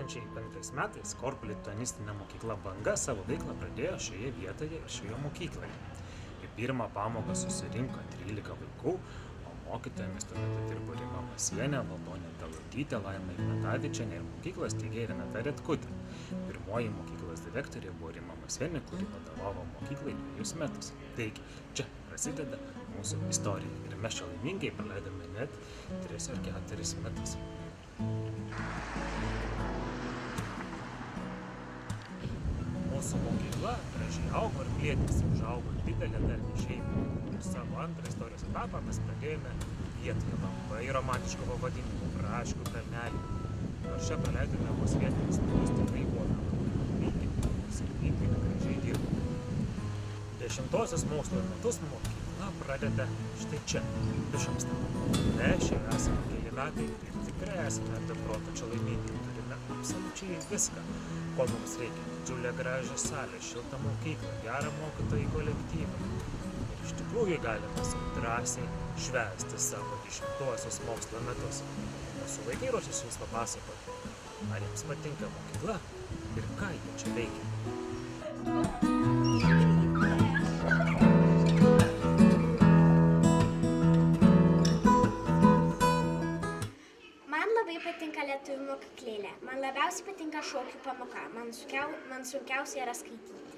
2005 metais Korpų lituanistinė mokykla Banga savo veiklą pradėjo šioje vietoje ir šioje mokykloje. Į pirmą pamoką susirinko 13 vaikų, o mokytojomis tuo metu dirbo Rima Masienė, Valdonė Talutytė, Laima Ignatavičienė ir mokyklos steigėja Renata Retkutė. Pirmoji mokyklos direktorė buvo Rima Masienė, kuri vadovavo mokyklai 2 metus. Taigi, čia prasideda mūsų istorija ir mes čia laimingai praleidome net 3 ar 4 metus. Mūsų mokykla gražiai augo ir plėtėsi, užaugo didelė darni šeima. Ir savo antrą istorijos etapą mes pradėjome vietoje labai romantiško pavadinimo Braškių kalnelį. Nors čia praleidome vos vietinis namus, tikrai buvome laimingi ir sėkmingai gražiai dirbome. 10-osios mokslo metus mokykla pradeda štai čia, Bišamstame. Mes čia esame keli metai ir tikrai esame be proto čia laimingi. Turime absoliučiai viską, ko mums reikia. Didžiulę gražią salę, šiltą mokyklą, gerą mokytojų kolektyvą. Ir iš tikrųjų galime drąsiai švęsti savo 10-osios mokslo metus. Mūsų vaikai ruošiasi jums papasakoti, ar jiems patinka mokykla ir ką jie čia veikia. Patinka lietuvių mokyklėlė. Man labiausiai patinka šokių pamoka. Man sunkiausia yra skaityti.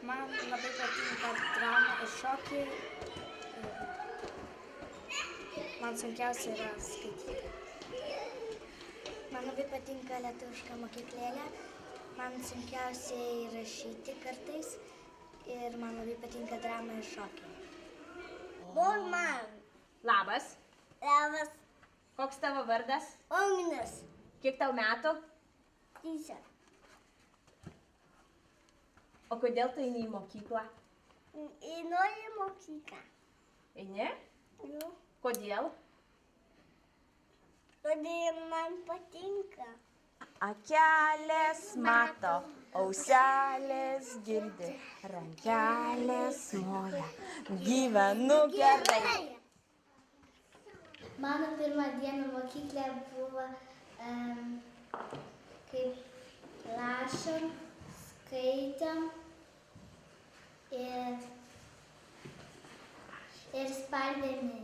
Man labai patinka drama ir šokiai. Man sunkiausia yra skaityti. Man labai patinka lietuviška mokyklėlė. Man sunkiausiai rašyti kartais. Ir man labai patinka drama ir šokiai. Man. Labas. Labas. Koks tavo vardas? Ognius. Kiek tau metų? 3. O kodėl tu eini į mokyklą? Einu į mokyklą. Eini? Nu. Kodėl? Todėl man patinka. Akelės mato, auselės girdi, rankelės moja, gyvenu gerai. Mano pirmą dieną mokyklė buvo, kaip rašom, skaitom ir spalvinami.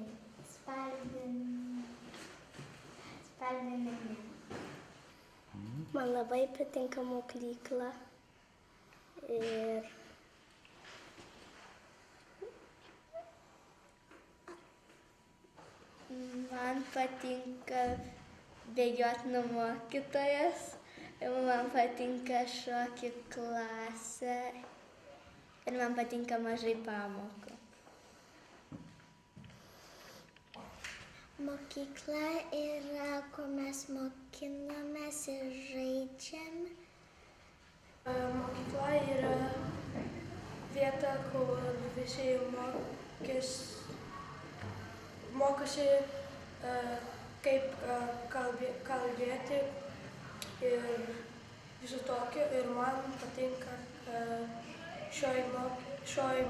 Man labai patinka mokykla ir man patinka bėgioti nuo mokytojas, man patinka šokių klasė ir man patinka mažai pamokų. Mokykla yra, kur mes mokinamės ir žaidžiam. Mokykla yra vieta, kur visi mokosi kaip kalbėti ir visu tokio. Ir man patinka šioj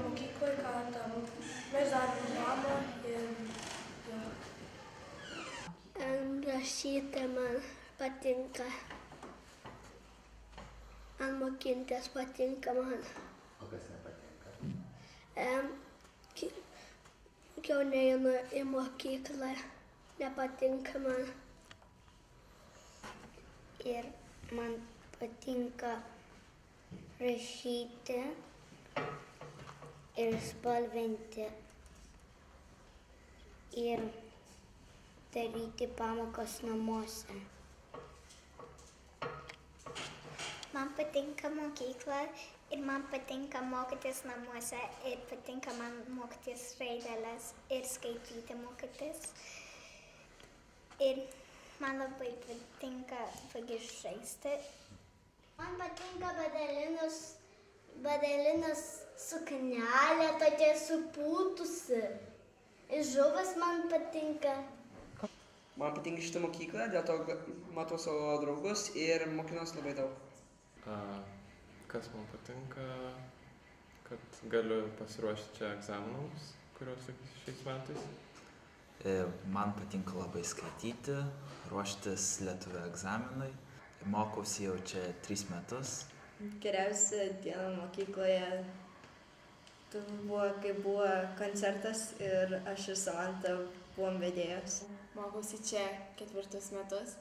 mokyklai, kad mes darome dramą ir rašyti man patinka. Mokintis patinka man. O kas nepatinka? Jau neinu į mokyklą, nepatinka man. Ir man patinka rašyti ir spalvinti ir daryti pamokas namuose. Man patinka mokykla ir man patinka mokytis namuose ir patinka man mokytis raideles ir skaityti mokytis. Ir man labai patinka žaisti. Man patinka Badelinos suknelė, tokia supūtusi. Ir žuvas man patinka. Man patinka šitą mokyklą, dėl to matau savo draugus ir mokinuos labai daug. Kas man patinka, kad galiu pasiruošti čia egzaminams, kuriuos sakysiu šiais metais. Man patinka labai skaityti, ruoštis lietuvių egzaminui. Mokausi jau čia 3 metus. Geriausia diena mokykloje buvo, kai buvo koncertas ir aš ir Samanta buvom vedėjos. Mokausi čia 4 metus.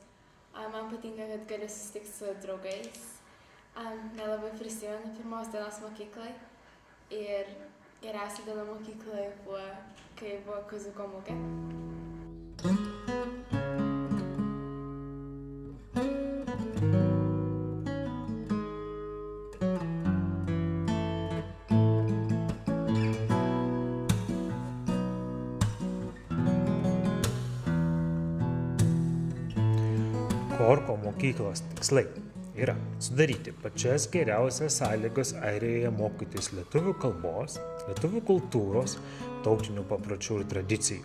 Man patinka, kad galiu susitikti su draugais. Nelabai prisimenu pirmos dienos mokyklai. Ir geriausia diena mokykloje buvo, kai buvo kaziuko mugė. Korko mokyklos tikslai yra sudaryti pačias geriausias sąlygas Airijoje mokytis lietuvių kalbos, lietuvių kultūros, tautinių papročių ir tradicijų.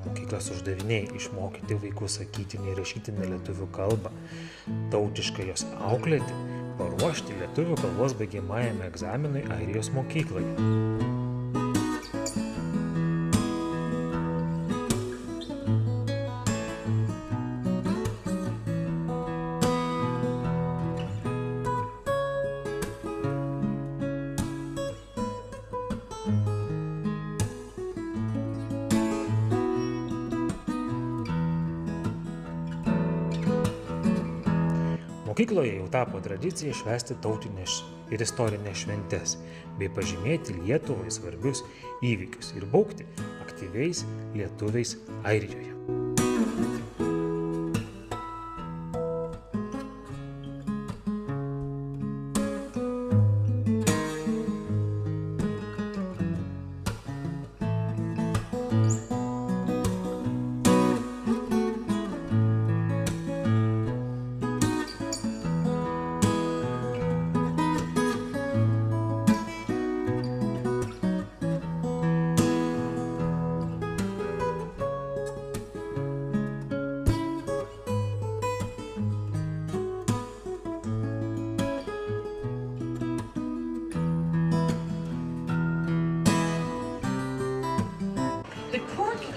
Mokyklos uždaviniai išmokyti vaikus sakytinę ir rašytinę lietuvių kalbą, tautiškai jos auklėti, paruošti lietuvių kalbos baigiamajame egzaminui Airijos mokykloje. Mokykloje jau tapo tradicija švęsti tautinės ir istorinės šventes, bei pažymėti Lietuvai svarbius įvykius ir baugti aktyviais lietuviais Airijoje.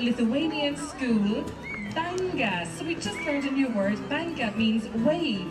Lithuanian school, banga. So we just learned a new word. Banga means wave.